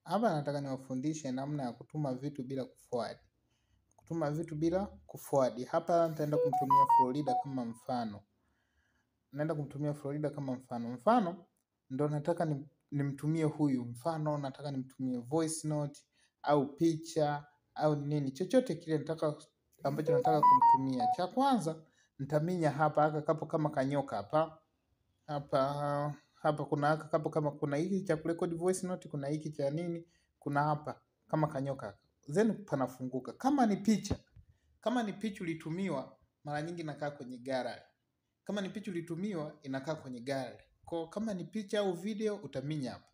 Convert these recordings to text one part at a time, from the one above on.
Hapa nataka niwafundishe namna ya kutuma vitu bila kuforward. Kutuma vitu bila kuforward. Hapa nitaenda kumtumia Florida kama mfano. Naenda kumtumia Florida kama mfano. Mfano ndo nataka nimtumie huyu. Mfano nataka nimtumie voice note au picha au nini. Chochote kile ambacho nataka kumtumia. Cha kwanza nitaminya hapa aka kapo kama kanyoka hapa. Hapa kuna aka kapo kama kuna hiki cha kurekodi voice note, kuna hiki cha nini, kuna hapa kama kanyoka. Then panafunguka. Kama ni picha ulitumiwa, mara nyingi inakaa kwenye gallery. Kama ni picha ulitumiwa, inakaa kwenye gallery. Kwa kama ni picha au video, utaminya hapa.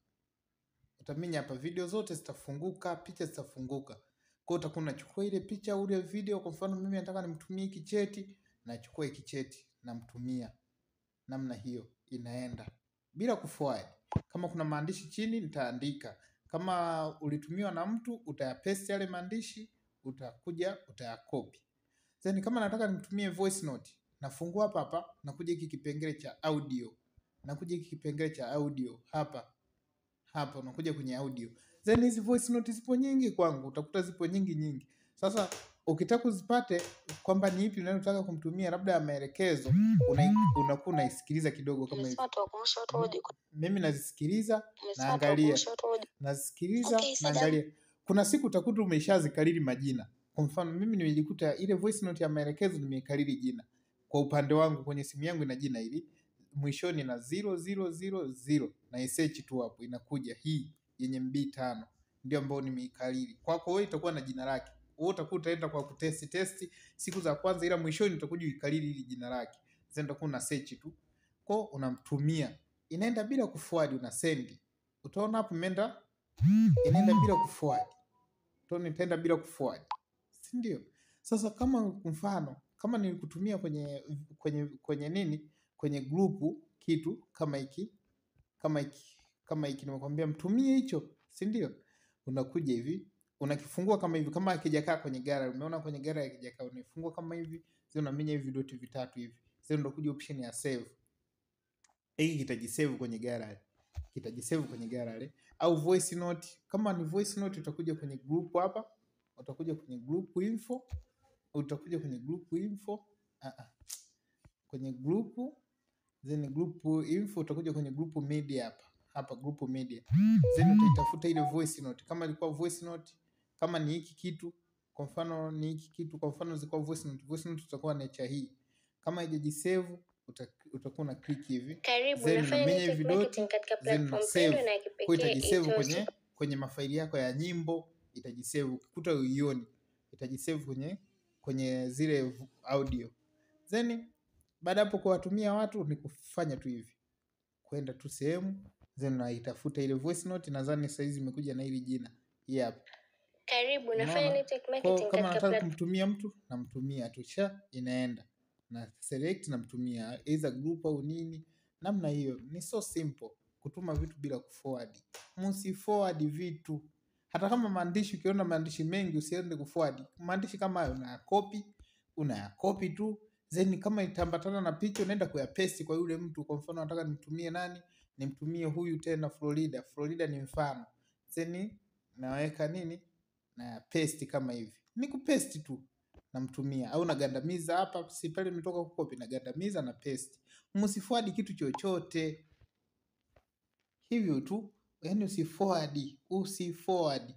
Utaminya hapa, video zote zitafunguka, picha zitafunguka. Kwa utakuwa unachukua ile picha au ile video, kwa mfano mimi nataka nimtumie hiki cheti, nachukua hiki cheti namtumia. Namna hiyo inaenda bila kuforward. Kama kuna maandishi chini nitaandika. Kama ulitumiwa na mtu utayapaste yale maandishi, utakuja utayakopi. Then kama nataka nimtumie voice note, nafungua hapa, nakuja hiki kipengele cha audio. Nakuja hiki kipengele cha audio hapa. Unakuja kwenye audio. Then hizi voice note zipo nyingi kwangu, utakuta zipo nyingi. Sasa ukitaka uzipate kwamba ni ipi unayotaka kumtumia labda ya maelekezo, unakuwa unaisikiliza kidogo kama hivi. Mimi nazisikiliza naangalia. Nazisikiliza naangalia. Kuna siku utakuta umeshazikariri majina. Kwa mfano mimi nimejikuta ile voice note ya maelekezo nimeikariri jina. Kwa upande wangu kwenye simu yangu ina jina hili. Mwishoni na 0000 na search tu hapo inakuja hii yenye MB5 ndio ambayo nimeikariri. Kwako wewe itakuwa na jina lake. Wewe utakuwa utaenda kwa kutesti siku za kwanza, ila mwishoni utakuja uikariri hili jina lake. Sasa utakuwa una search tu. Kwa unamtumia. Inaenda bila kuforward, una send. Utaona hapo imeenda inaenda bila kuforward. Utaona itaenda bila kuforward. Si ndio? Sasa kama mfano, kama nilikutumia kwenye nini? Kwenye grupu kitu kama hiki nimekwambia mtumie hicho, si ndio? Unakuja hivi, unakifungua kama hivi, kama hakijakaa kwenye gallery, umeona kwenye gallery hakijakaa, unafungua kama hivi, sio unaminya hivi vidoti vitatu hivi. Sasa ndio kuja option ya save. Hiki kitajisave kwenye gallery. Au voice note, kama ni voice note utakuja kwenye group hapa, utakuja kwenye group info, kwenye group, then group info utakuja kwenye group media hapa group media. Then utaitafuta ile voice note, kama ilikuwa voice note, kama ni hiki kitu, kwa mfano zilikuwa voice note utakuwa na hii. Kama haijajisave utakuwa na click hivi. Then unamenya hivi vidoti, then una save. Kwa itajisave kwenye mafaili yako ya nyimbo, itajisave. Ukikuta uioni, itajisave kwenye zile audio. Then baada hapo kuwatumia watu ni kufanya tu hivi. Kwenda tu sehemu, then unaitafuta ile voice note, nadhani saa hizi imekuja na hili jina. Hii hapa. Karibu nafanya network marketing kama nataka kumtumia mtu namtumia tu inaenda. Na select namtumia either group au nini. Namna hiyo ni so simple kutuma vitu bila kuforward. Msiforward vitu. Hata kama maandishi, ukiona maandishi mengi usiende kuforward. Maandishi kama hayo unayakopi tu. Then kama itambatana na picha unaenda kuyapaste kwa yule mtu. Kwa mfano nataka nimtumie nani? Nimtumie huyu tena Florida. Florida ni mfano. Then naweka nini? Na paste kama hivi. Ni kupaste tu namtumia. Au nagandamiza hapa, si pale nimetoka kukopi, nagandamiza na paste. Msiforward kitu chochote. Hivyo tu, yaani usiforward.